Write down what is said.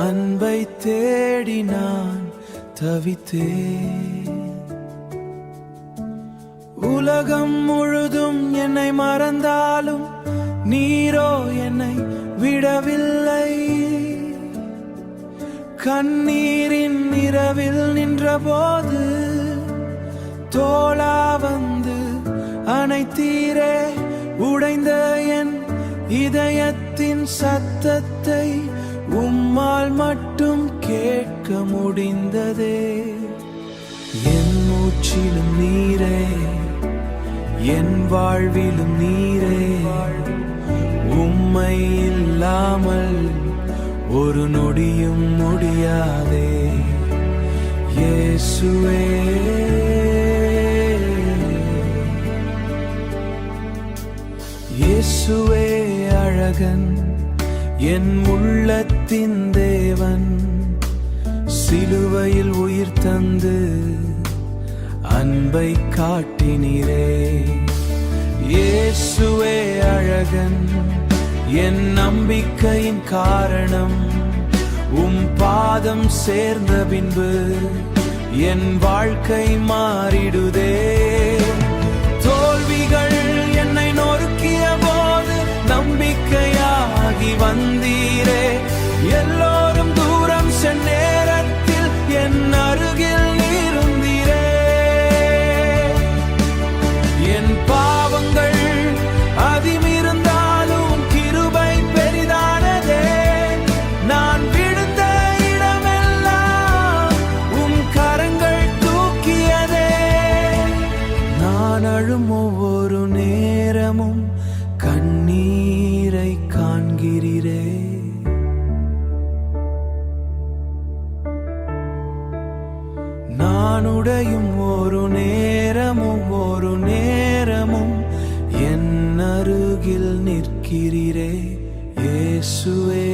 அன்பை தேடி நான் தவித்தேன். உலகம் முழுதும் என்னை மறந்தாலும் நீரோ என்னை விடவில்லை. கண்ணீரின் இரவில் நின்றபோது தோளா வந்து அனைத்தீரே. உடைந்த என் இதயத்தின் சத்தத்தை உம்மால் மட்டும் கேட்க முடிந்ததே. என் மூச்சிலும் நீரே, என் வாழ்விலும் நீரே. உம்மை இல்லாமல் ஒரு நொடியும் முடியாதே. இயேசுவே, இயேசுவே அழகன், என் உள்ளத்தின் தேவன். சிலுவையில் உயிர் தந்து அன்பை காட்டினீரே. இயேசுவே அழகன், என் நம்பிக்கையின் காரணம். பாதம் சேர்ந்த பின்பு என் வாழ்க்கை மாறிடுதே. தோல்விகள் என்னை நொறுக்கிய போது நம்பிக்கையாகி வந்தீரே. எல்லோரும் தூரம் சென்ற நேரத்தில் என் அருகில் இருந்தீரே. என் பாவங்கள் அதிமிருந்தாலும் கிருபை பெரிதானதே. நான் விழுந்த இடமெல்லாம் உம் கரங்கள் தூக்கியதே. நான் அழும் ஒவ்வொரு நேரமும் கண்ணீரை காண்கிறீரே. நான் உடையும் ஒரு நேரமும் என் அருகில் நிற்கிறீரே. இயேசுவே.